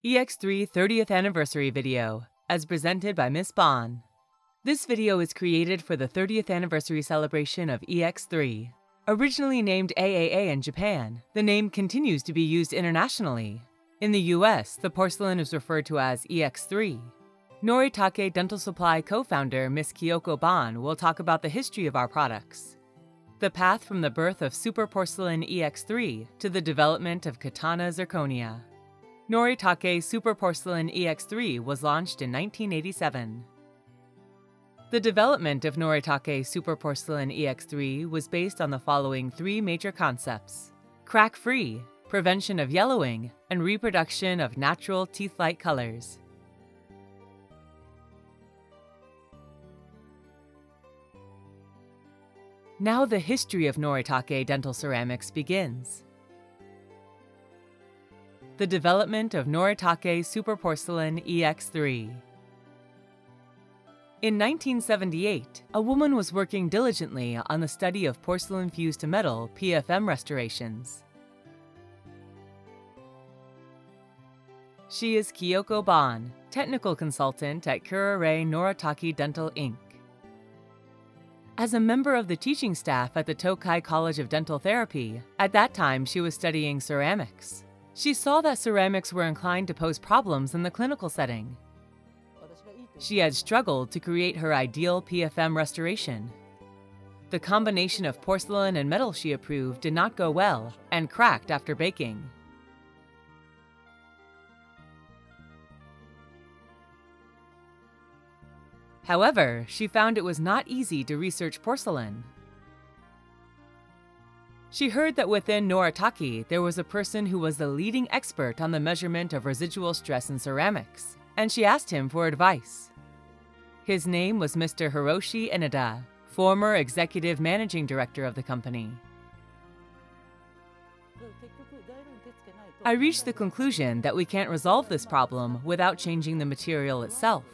EX3 30th Anniversary Video, as presented by Miss Ban. This video is created for the 30th anniversary celebration of EX3. Originally named AAA in Japan, the name continues to be used internationally. In the US, the porcelain is referred to as EX3. Noritake Dental Supply co-founder Miss Kiyoko Ban will talk about the history of our products. The path from the birth of SuperPorcelain EX3 to the development of Katana Zirconia. Noritake SuperPorcelain EX3 was launched in 1987. The development of Noritake SuperPorcelain EX3 was based on the following three major concepts: crack-free, prevention of yellowing, and reproduction of natural teeth-like colors. Now the history of Noritake Dental Ceramics begins. The development of Noritake SuperPorcelain EX3. In 1978, a woman was working diligently on the study of porcelain fused to metal PFM restorations. She is Kiyoko Ban, technical consultant at Kuraray Noritake Dental Inc. As a member of the teaching staff at the Tokai College of Dental Therapy, at that time she was studying ceramics. She saw that ceramics were inclined to pose problems in the clinical setting. She had struggled to create her ideal PFM restoration. The combination of porcelain and metal she approved did not go well and cracked after baking. However, she found it was not easy to research porcelain. She heard that within Noritake there was a person who was the leading expert on the measurement of residual stress in ceramics, and she asked him for advice. His name was Mr. Hitoshi Inada, former executive managing director of the company. I reached the conclusion that we can't resolve this problem without changing the material itself.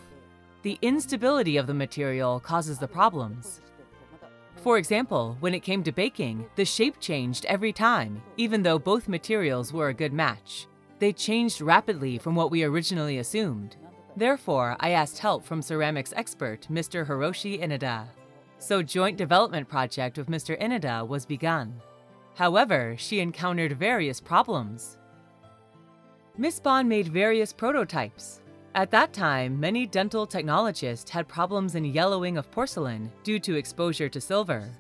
The instability of the material causes the problems. For example, when it came to baking, the shape changed every time, even though both materials were a good match. They changed rapidly from what we originally assumed. Therefore, I asked help from ceramics expert Mr. Hitoshi Inada. So joint development project with Mr. Inada was begun. However, she encountered various problems. Miss Ban made various prototypes. At that time, many dental technologists had problems in yellowing of porcelain due to exposure to silver.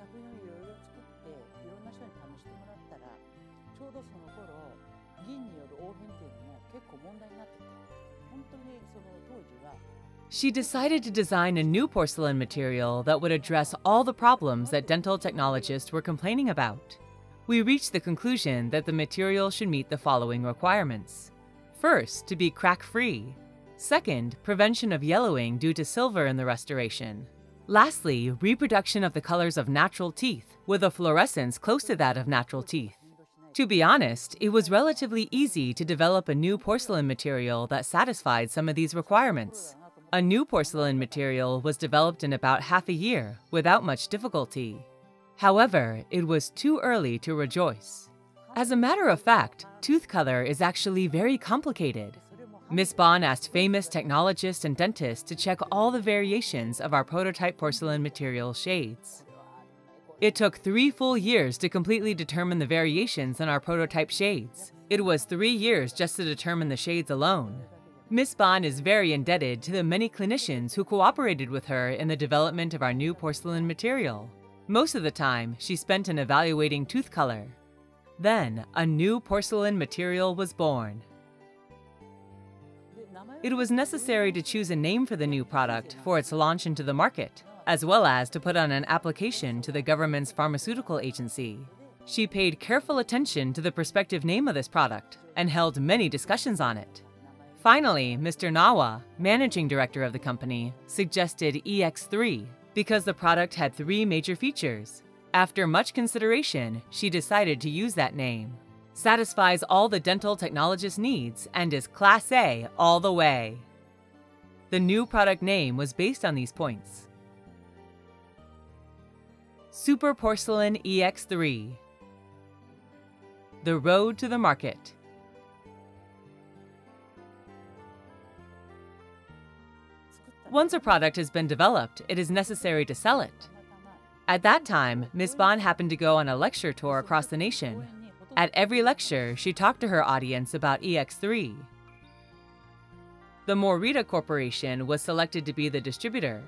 She decided to design a new porcelain material that would address all the problems that dental technologists were complaining about. We reached the conclusion that the material should meet the following requirements. First, to be crack-free. Second, prevention of yellowing due to silver in the restoration. Lastly, reproduction of the colors of natural teeth with a fluorescence close to that of natural teeth. To be honest, it was relatively easy to develop a new porcelain material that satisfied some of these requirements. A new porcelain material was developed in about half a year without much difficulty. However, it was too early to rejoice. As a matter of fact, tooth color is actually very complicated. Miss Ban asked famous technologists and dentists to check all the variations of our prototype porcelain material shades. It took 3 full years to completely determine the variations in our prototype shades. It was 3 years just to determine the shades alone. Miss Ban is very indebted to the many clinicians who cooperated with her in the development of our new porcelain material. Most of the time, she spent in evaluating tooth color. Then, a new porcelain material was born. It was necessary to choose a name for the new product for its launch into the market, as well as to put on an application to the government's pharmaceutical agency. She paid careful attention to the prospective name of this product and held many discussions on it. Finally, Mr. Nawa, managing director of the company, suggested EX3 because the product had 3 major features. After much consideration, she decided to use that name. Satisfies all the dental technologist needs and is Class A all the way. The new product name was based on these points. SuperPorcelain EX3. The road to the market. Once a product has been developed, it is necessary to sell it. At that time, Ms. Ban happened to go on a lecture tour across the nation. At every lecture, she talked to her audience about EX3. The Morita Corporation was selected to be the distributor.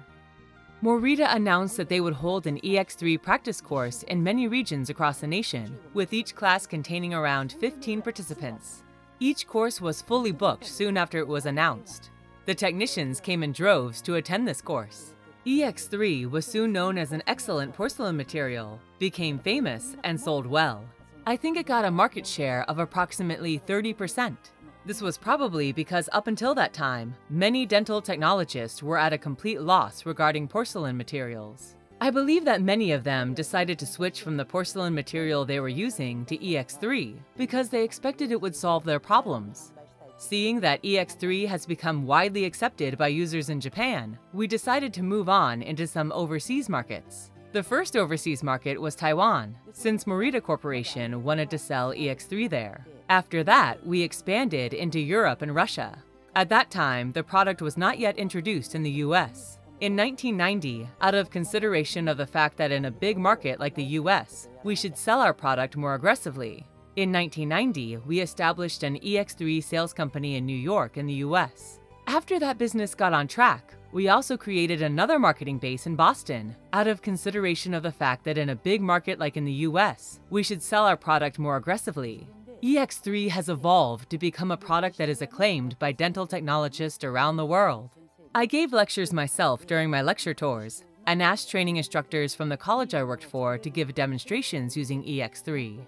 Morita announced that they would hold an EX3 practice course in many regions across the nation, with each class containing around 15 participants. Each course was fully booked soon after it was announced. The technicians came in droves to attend this course. EX3 was soon known as an excellent porcelain material, became famous, and sold well. I think it got a market share of approximately 30%. This was probably because up until that time, many dental technologists were at a complete loss regarding porcelain materials. I believe that many of them decided to switch from the porcelain material they were using to EX3 because they expected it would solve their problems. Seeing that EX3 has become widely accepted by users in Japan, we decided to move on into some overseas markets. The first overseas market was Taiwan, since Morita Corporation wanted to sell EX3 there. After that, we expanded into Europe and Russia. At that time, the product was not yet introduced in the US. In 1990, out of consideration of the fact that in a big market like the US, we should sell our product more aggressively. In 1990, we established an EX3 sales company in New York in the US. After that business got on track, we also created another marketing base in Boston, out of consideration of the fact that in a big market like in the US, we should sell our product more aggressively. EX3 has evolved to become a product that is acclaimed by dental technologists around the world. I gave lectures myself during my lecture tours, and asked training instructors from the college I worked for to give demonstrations using EX3.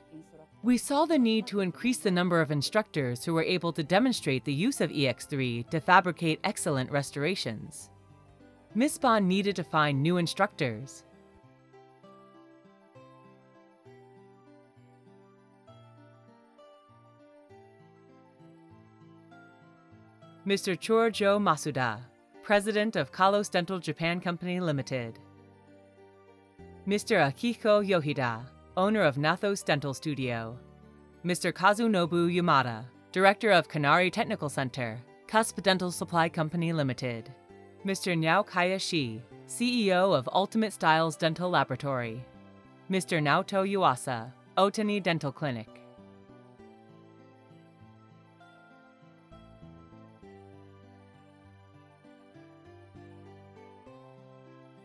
We saw the need to increase the number of instructors who were able to demonstrate the use of EX3 to fabricate excellent restorations. Ms. Ban needed to find new instructors. Mr. Chorojo Masuda, President of Kalos Dental Japan Company Limited. Mr. Akiko Yoshida, owner of Nathos Dental Studio. Mr. Kazunobu Yamada, Director of Kanari Technical Center, Cusp Dental Supply Company Limited. Mr. Naokaya Shi, CEO of Ultimate Styles Dental Laboratory. Mr. Naoto Yuasa, Otani Dental Clinic.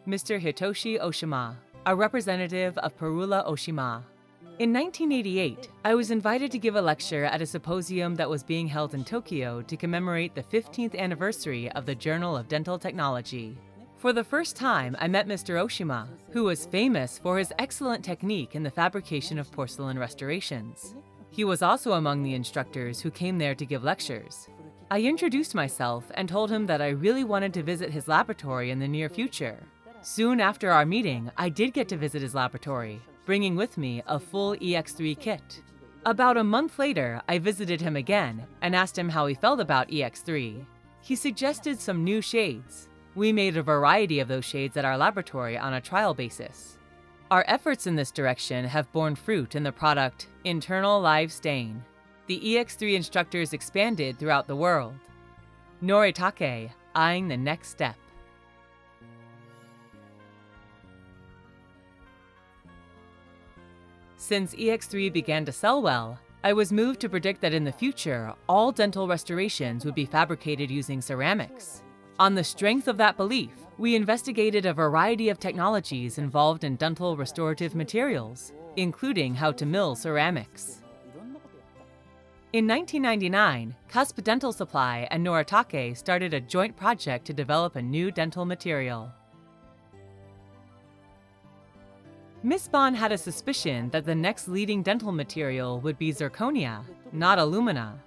Mr. Hitoshi Oshima, a representative of Perula Oshima. In 1988, I was invited to give a lecture at a symposium that was being held in Tokyo to commemorate the 15th anniversary of the Journal of Dental Technology. For the first time, I met Mr. Oshima, who was famous for his excellent technique in the fabrication of porcelain restorations. He was also among the instructors who came there to give lectures. I introduced myself and told him that I really wanted to visit his laboratory in the near future. Soon after our meeting, I did get to visit his laboratory, bringing with me a full EX3 kit. About a month later, I visited him again and asked him how he felt about EX3. He suggested some new shades. We made a variety of those shades at our laboratory on a trial basis. Our efforts in this direction have borne fruit in the product Internal Live Stain. The EX3 instructors expanded throughout the world. Noritake, eyeing the next step. Since EX3 began to sell well, I was moved to predict that in the future, all dental restorations would be fabricated using ceramics. On the strength of that belief, we investigated a variety of technologies involved in dental restorative materials, including how to mill ceramics. In 1999, Cusp Dental Supply and Noritake started a joint project to develop a new dental material. Ms. Ban had a suspicion that the next leading dental material would be zirconia, not alumina.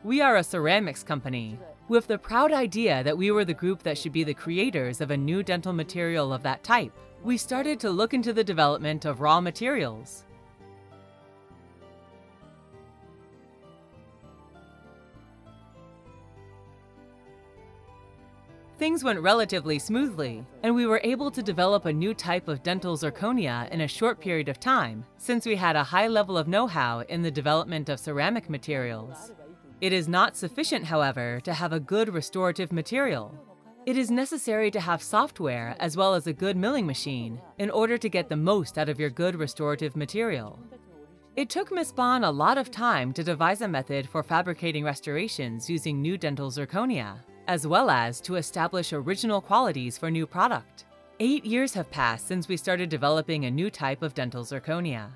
We are a ceramics company, with the proud idea that we were the group that should be the creators of a new dental material of that type. We started to look into the development of raw materials. Things went relatively smoothly, and we were able to develop a new type of dental zirconia in a short period of time, since we had a high level of know-how in the development of ceramic materials. It is not sufficient, however, to have a good restorative material. It is necessary to have software as well as a good milling machine in order to get the most out of your good restorative material. It took Miss Ban a lot of time to devise a method for fabricating restorations using new dental zirconia, as well as to establish original qualities for new product. 8 years have passed since we started developing a new type of dental zirconia.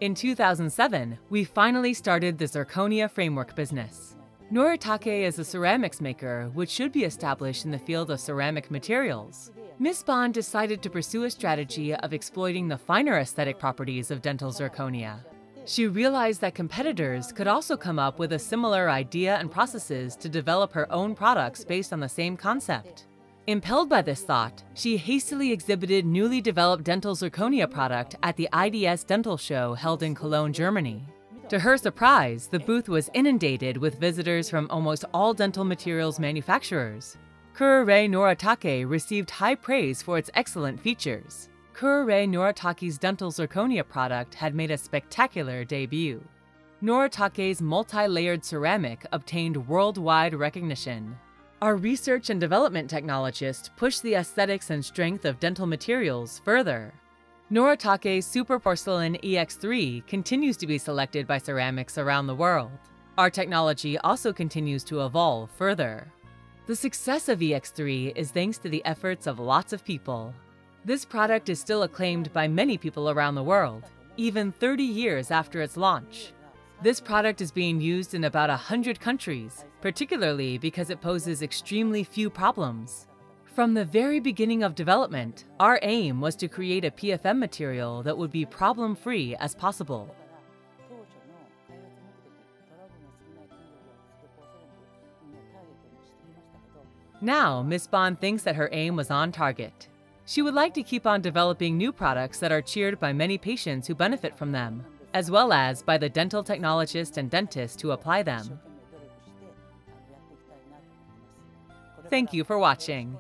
In 2007, we finally started the zirconia framework business. Noritake is a ceramics maker which should be established in the field of ceramic materials. Miss Ban decided to pursue a strategy of exploiting the finer aesthetic properties of dental zirconia. She realized that competitors could also come up with a similar idea and processes to develop her own products based on the same concept. Impelled by this thought, she hastily exhibited newly developed dental zirconia product at the IDS Dental Show held in Cologne, Germany. To her surprise, the booth was inundated with visitors from almost all dental materials manufacturers. Kure Noritake received high praise for its excellent features. Kure Noritake's dental zirconia product had made a spectacular debut. Noritake's multi-layered ceramic obtained worldwide recognition. Our research and development technologists pushed the aesthetics and strength of dental materials further. Noritake's SuperPorcelain EX3 continues to be selected by ceramics around the world. Our technology also continues to evolve further. The success of EX3 is thanks to the efforts of lots of people. This product is still acclaimed by many people around the world, even 30 years after its launch. This product is being used in about 100 countries, particularly because it poses extremely few problems. From the very beginning of development, our aim was to create a PFM material that would be problem-free as possible. Now, Miss Ban thinks that her aim was on target. She would like to keep on developing new products that are cheered by many patients who benefit from them, as well as by the dental technologists and dentists who apply them. Thank you for watching.